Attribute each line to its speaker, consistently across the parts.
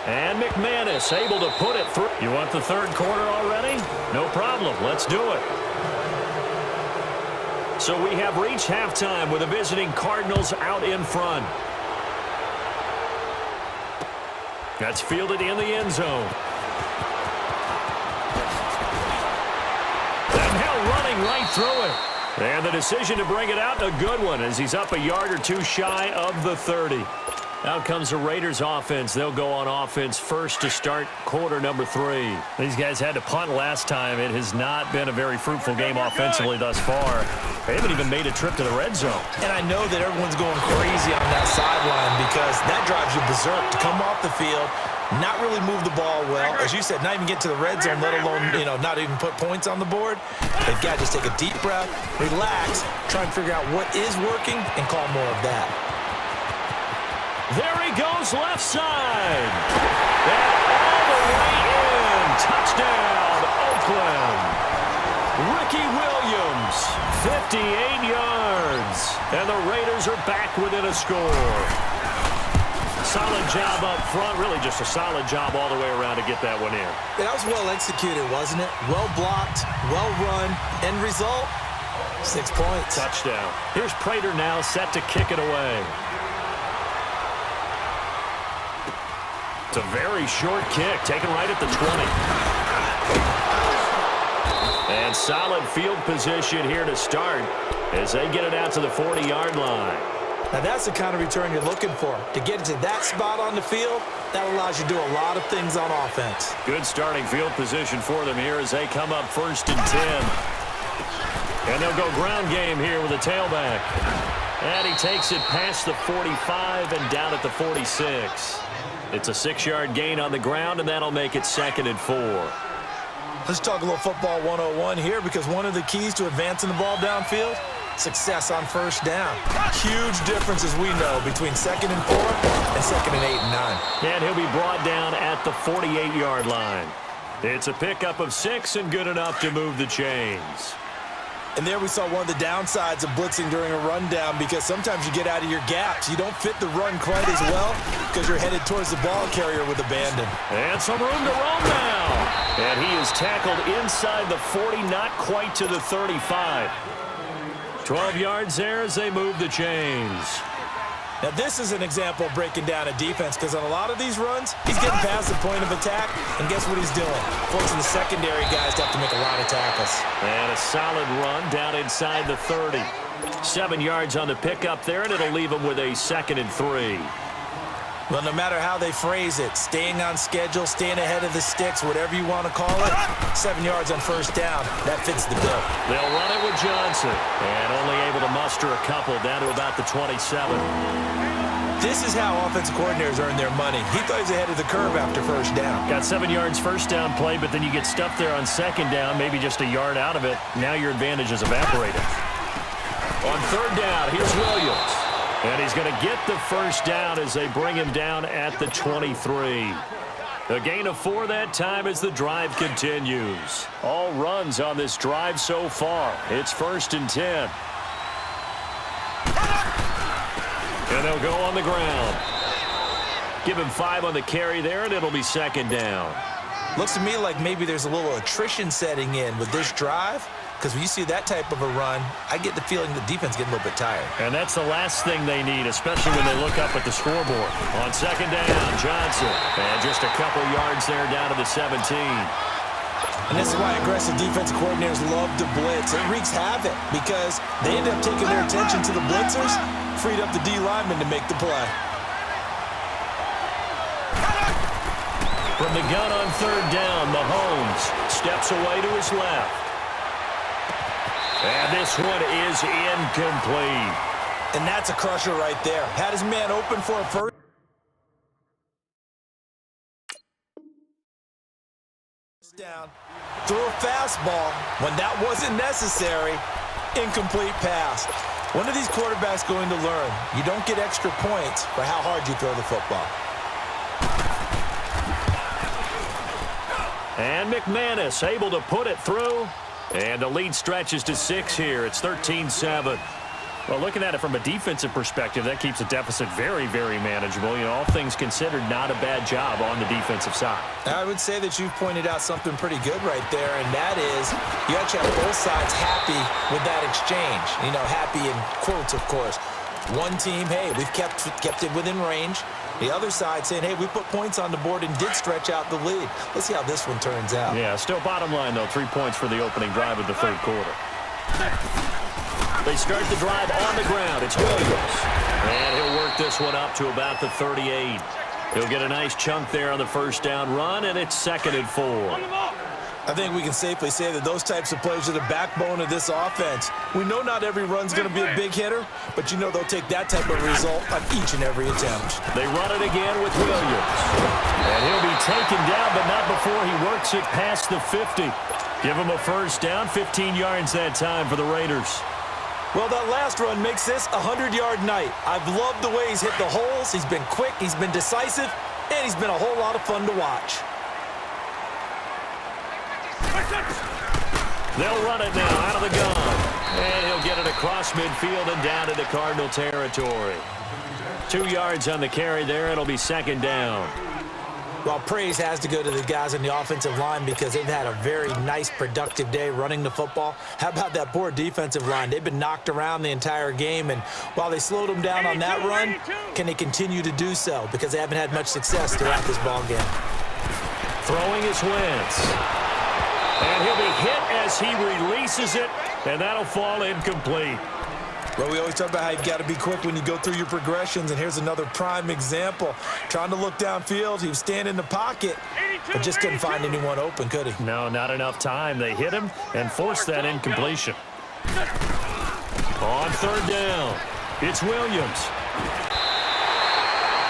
Speaker 1: And McManus able to put it through. You want the third quarter already? No problem. Let's do it. So we have reached halftime with the visiting Cardinals out in front. That's fielded in the end zone. And Hill running right through it. And the decision to bring it out, a good one, as he's up a yard or two shy of the 30. Out comes the Raiders offense. They'll go on offense first to start quarter number 3. These guys had to punt last time. It has not been a very fruitful game offensively thus far. They haven't even made a trip to the red zone.
Speaker 2: And I know that everyone's going crazy on that sideline because that drives you berserk to come off the field, not really move the ball well. As you said, not even get to the red zone, let alone, not even put points on the board. They've got to just take a deep breath, relax, try and figure out what is working, and call more of that.
Speaker 1: There he goes left side. And all the way in. Touchdown, Oakland. Ricky Williams, 58 yards. And the Raiders are back within a score. Solid job up front. Really just a solid job all the way around to get that one in.
Speaker 2: That was well executed, wasn't it? Well blocked, well run. End result, 6 points.
Speaker 1: Touchdown. Here's Prater now set to kick it away. It's a very short kick, taken right at the 20. And solid field position here to start as they get it out to the 40-yard line.
Speaker 2: Now that's the kind of return you're looking for. To get to that spot on the field, that allows you to do a lot of things on offense.
Speaker 1: Good starting field position for them here as they come up 1st and 10. And they'll go ground game here with a tailback. And he takes it past the 45 and down at the 46. It's a 6-yard gain on the ground, and that'll make it 2nd and 4.
Speaker 2: Let's talk a little football 101 here, because one of the keys to advancing the ball downfield, success on first down. Huge difference, as we know, between 2nd and 4 and 2nd and 8 and 9.
Speaker 1: And he'll be brought down at the 48-yard line. It's a pickup of 6 and good enough to move the chains.
Speaker 2: And there we saw one of the downsides of blitzing during a rundown, because sometimes you get out of your gaps. You don't fit the run quite as well because you're headed towards the ball carrier with abandon.
Speaker 1: And some room to roam now. And he is tackled inside the 40, not quite to the 35. 12 yards there as they move the chains.
Speaker 2: Now this is an example of breaking down a defense, because on a lot of these runs, he's getting past the point of attack, and guess what he's doing? Forcing the secondary guys to have to make a lot of tackles.
Speaker 1: And a solid run down inside the 30. 7 yards on the pickup there, and it'll leave him with a 2nd and 3.
Speaker 2: Well, no matter how they phrase it, staying on schedule, staying ahead of the sticks, whatever you want to call it, 7 yards on first down, that fits the bill.
Speaker 1: They'll run it with Johnson, and only able to muster a couple down to about the 27.
Speaker 2: This is how offensive coordinators earn their money. He thought he was ahead of the curve after first down.
Speaker 1: Got 7 yards first down play, but then you get stuffed there on second down, maybe just a yard out of it. Now your advantage is evaporated. On third down, here's Williams. And he's going to get the first down as they bring him down at the 23. A gain of 4 that time as the drive continues. All runs on this drive so far. It's 1st and 10. And they'll go on the ground. Give him 5 on the carry there, and it'll be 2nd down.
Speaker 2: Looks to me like maybe there's a little attrition setting in with this drive, because when you see that type of a run, I get the feeling the defense getting a little bit tired.
Speaker 1: And that's the last thing they need, especially when they look up at the scoreboard. On 2nd down, Johnson. And just a couple yards there down to the 17.
Speaker 2: And this is why aggressive defensive coordinators love to blitz. It wreaks havoc because they end up taking their attention to the blitzers, freed up the D lineman to make the play.
Speaker 1: From the gun on 3rd down, Mahomes steps away to his left. And this one is incomplete.
Speaker 2: And that's a crusher right there. Had his man open for a first down. Threw a fastball when that wasn't necessary. Incomplete pass. When are these quarterbacks going to learn? You don't get extra points for how hard you throw the football.
Speaker 1: And McManus able to put it through. And the lead stretches to 6 here. It's 13-7. Well, looking at it from a defensive perspective, that keeps the deficit very, very manageable. You know, all things considered, not a bad job on the defensive side.
Speaker 2: I would say that you've pointed out something pretty good right there, and that is you actually have both sides happy with that exchange. You know, happy in quotes, of course. One team, hey, we've kept it within range. The other side saying, hey, we put points on the board and did stretch out the lead. Let's see how this one turns out.
Speaker 1: Yeah, still bottom line, though, 3 points for the opening drive of the third quarter. They start the drive on the ground. It's Williams. And he'll work this one up to about the 38. He'll get a nice chunk there on the first down run, and it's 2nd and 4.
Speaker 2: I think we can safely say that those types of plays are the backbone of this offense. We know not every run's going to be a big hitter, but you know they'll take that type of result on each and every attempt.
Speaker 1: They run it again with Williams. And he'll be taken down, but not before he works it past the 50. Give him a first down, 15 yards that time for the Raiders.
Speaker 2: Well, that last run makes this a 100-yard night. I've loved the way he's hit the holes. He's been quick, he's been decisive, and he's been a whole lot of fun to watch.
Speaker 1: They'll run it now out of the gun. And he'll get it across midfield and down into Cardinal territory. 2 yards on the carry there. It'll be 2nd down.
Speaker 2: Well, praise has to go to the guys on the offensive line because they've had a very nice, productive day running the football. How about that poor defensive line? They've been knocked around the entire game, and while they slowed them down on that run, can they continue to do so? Because they haven't had much success throughout this ball game.
Speaker 1: Throwing is Wentz. And he'll be hit as he releases it, and that'll fall incomplete.
Speaker 2: Well, we always talk about how you've got to be quick when you go through your progressions, and here's another prime example. Trying to look downfield, he was standing in the pocket, but just couldn't find anyone open, could he?
Speaker 1: No, not enough time. They hit him and forced that incompletion. On 3rd down, it's Williams.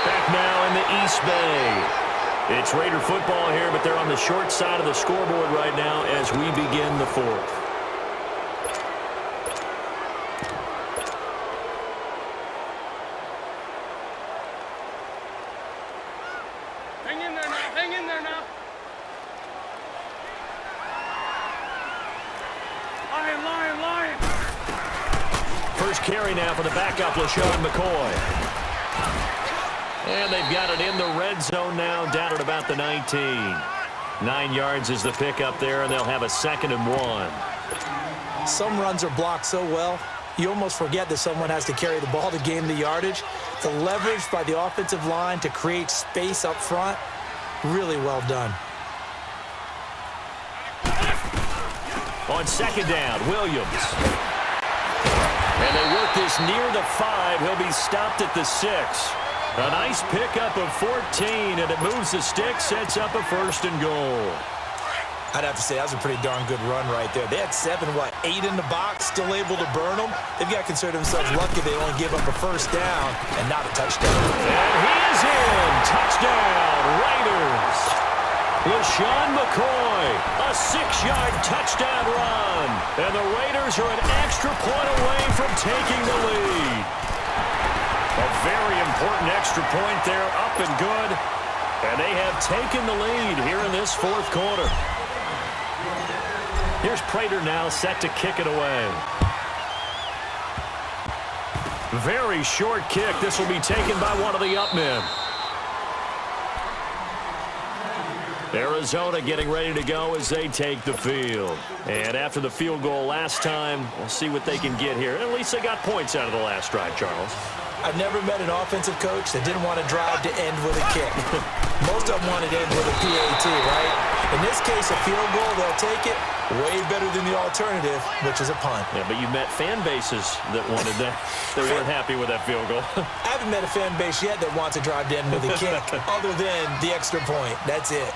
Speaker 1: Back now in the East Bay. It's Raider football here, but they're on the short side of the scoreboard right now as we begin the 4th.
Speaker 3: Hang in there now. Hang in there now. Lion.
Speaker 1: First carry now for the backup, LaShawn McCoy. And they've got it in the red zone now, down at about the 19. 9 yards is the pickup there, and they'll have a 2nd and 1.
Speaker 2: Some runs are blocked so well, you almost forget that someone has to carry the ball to gain the yardage. The leverage by the offensive line to create space up front, really well done.
Speaker 1: On 2nd down, Williams. And they work this near the 5. He'll be stopped at the 6. A nice pickup of 14, and it moves the stick, sets up a 1st and goal.
Speaker 2: I'd have to say that was a pretty darn good run right there. They had 8 in the box, still able to burn them. They've got to consider themselves lucky they only give up a first down and not a touchdown.
Speaker 1: And he is in. Touchdown, Raiders. LaShawn McCoy, a 6-yard touchdown run. And the Raiders are an extra point away from taking the lead. A very important extra point there, up and good. And they have taken the lead here in this 4th quarter. Here's Prater now set to kick it away. Very short kick. This will be taken by one of the up men. Arizona getting ready to go as they take the field. And after the field goal last time, we'll see what they can get here. At least they got points out of the last drive, Charles.
Speaker 2: I've never met an offensive coach that didn't want to drive to end with a kick. Most of them want to end with a PAT, right? In this case, a field goal, they'll take it. Way better than the alternative, which is a punt.
Speaker 1: Yeah, but you met fan bases that wanted that. They weren't happy with that field goal.
Speaker 2: I haven't met a fan base yet that wants to drive to end with a kick, other than the extra point. That's it.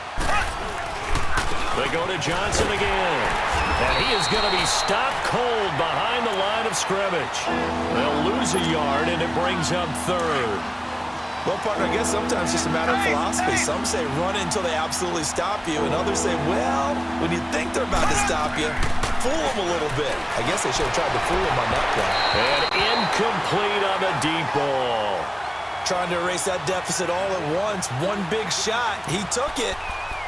Speaker 1: They go to Johnson again. And he is going to be stopped cold behind the line of scrimmage. They'll lose a yard, and it brings up 3rd.
Speaker 2: Well, partner, I guess sometimes it's just a matter of philosophy. Some say run it until they absolutely stop you, and others say, well, when you think they're about to stop you, fool them a little bit. I guess they should have tried to fool them on that play.
Speaker 1: And incomplete on the deep ball.
Speaker 2: Trying to erase that deficit all at once. One big shot. He took it.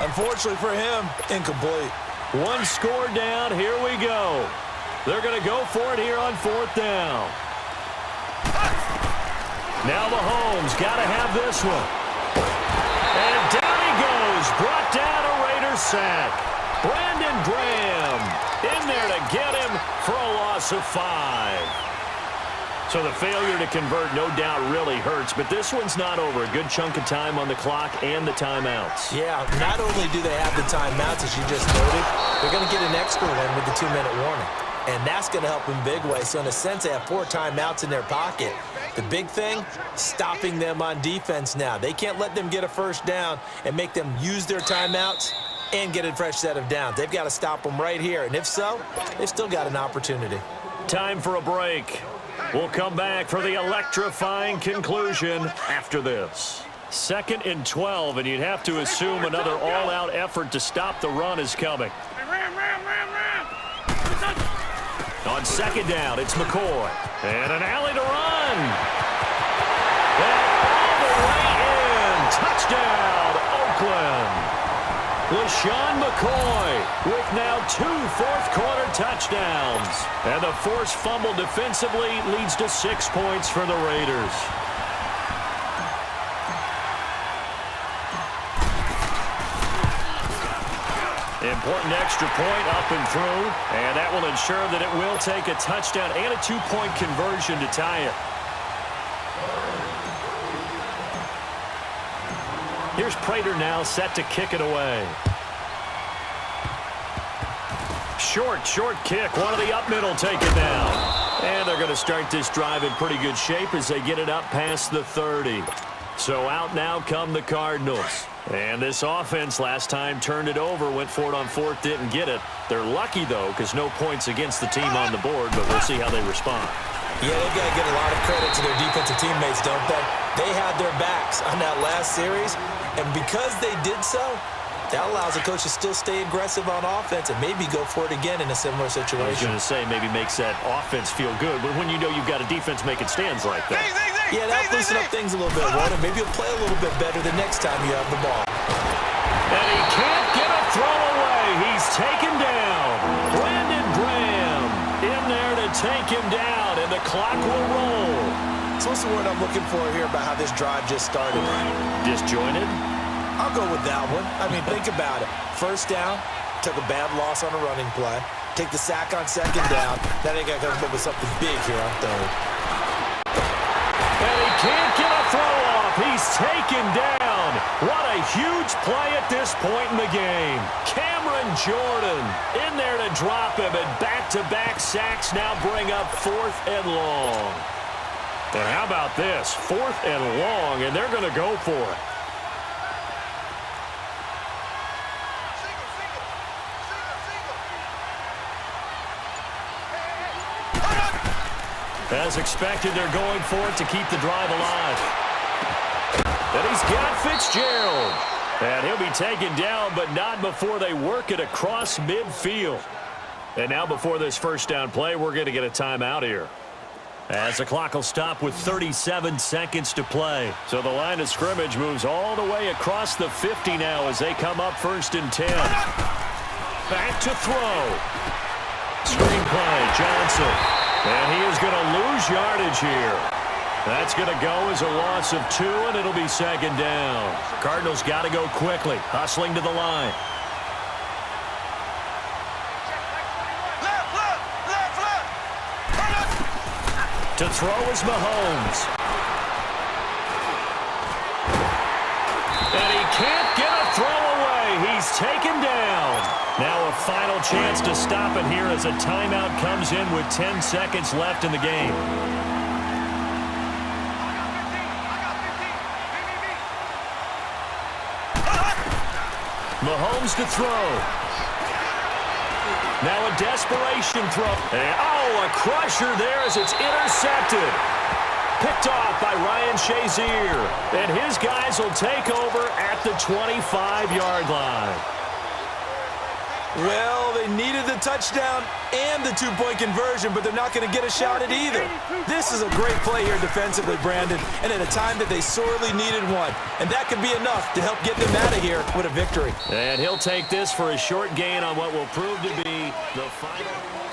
Speaker 2: Unfortunately for him, incomplete.
Speaker 1: One score down. Here we go. They're going to go for it here on 4th down. Now Mahomes got to have this one. And down he goes. Brought down a Raiders sack. Brandon Graham in there to get him for a loss of 5. So the failure to convert no doubt really hurts, but this one's not over. A good chunk of time on the clock and the timeouts.
Speaker 2: Yeah, not only do they have the timeouts, as you just noted, they're going to get an extra one with the 2-minute warning. And that's going to help in big way. So in a sense, they have 4 timeouts in their pocket. The big thing, stopping them on defense now. They can't let them get a first down and make them use their timeouts and get a fresh set of downs. They've got to stop them right here. And if so, they've still got an opportunity.
Speaker 1: Time for a break. We'll come back for the electrifying conclusion after this. 2nd and 12, and you'd have to assume another all-out effort to stop the run is coming.
Speaker 3: Ram.
Speaker 1: On 2nd down, it's McCoy. And an alley to run. And all the way in. Touchdown, Oakland. LaShawn McCoy with now 2 fourth-quarter touchdowns. And the forced fumble defensively leads to 6 points for the Raiders. Important extra point up and through, and that will ensure that it will take a touchdown and a 2-point conversion to tie it. Here's Prater now set to kick it away. Short kick. One of the up middle taken down. And they're going to start this drive in pretty good shape as they get it up past the 30. So out now come the Cardinals. And this offense last time turned it over, went for it on 4th, didn't get it. They're lucky, though, because no points against the team on the board, but we'll see how they respond.
Speaker 2: Yeah, they've got to give a lot of credit to their defensive teammates, don't they? They had their backs on that last series, and because they did so, that allows the coach to still stay aggressive on offense and maybe go for it again in a similar situation.
Speaker 1: I was going to say maybe makes that offense feel good, but when you know you've got a defense making stands like that.
Speaker 2: Yeah, that'll loosen up things a little bit, Warren. Maybe you'll play a little bit better the next time you have the ball.
Speaker 1: And he can't get a throw away. He's taken down. Brandon Graham in there to take him down, and the clock will roll.
Speaker 2: So what's the word I'm looking for here about how this drive just started?
Speaker 1: Disjointed?
Speaker 2: I'll go with that one. I mean, think about it. First down, took a bad loss on a running play. Take the sack on 2nd down. Now they got to come up with something big here on 3rd.
Speaker 1: And he can't get a throw off. He's taken down. What a huge play at this point in the game. Cameron Jordan in there to drop him, and back-to-back sacks now bring up 4th and long. And how about this? 4th and long, and they're going to go for it. As expected, they're going for it to keep the drive alive. And he's got Fitzgerald. And he'll be taken down, but not before they work it across midfield. And now before this first down play, we're going to get a timeout here. As the clock will stop with 37 seconds to play. So the line of scrimmage moves all the way across the 50 now as they come up 1st and 10. Back to throw. Screen play, Johnson. And he is going to lose yardage here. That's going to go as a loss of 2, and it'll be 2nd down. Cardinals got to go quickly, hustling to the line. To throw is Mahomes. And he can't get a throw away. He's taken down. Now a final chance to stop it here as a timeout comes in with 10 seconds left in the game. Mahomes to throw. Now a desperation throw. And, a crusher there as it's intercepted. Picked off by Ryan Shazier. And his guys will take over at the 25-yard line.
Speaker 2: Well, they needed the touchdown and the 2-point conversion, but they're not going to get a shot at either. This is a great play here defensively, Brandon, and at a time that they sorely needed one. And that could be enough to help get them out of here with a victory.
Speaker 1: And he'll take this for a short gain on what will prove to be the final.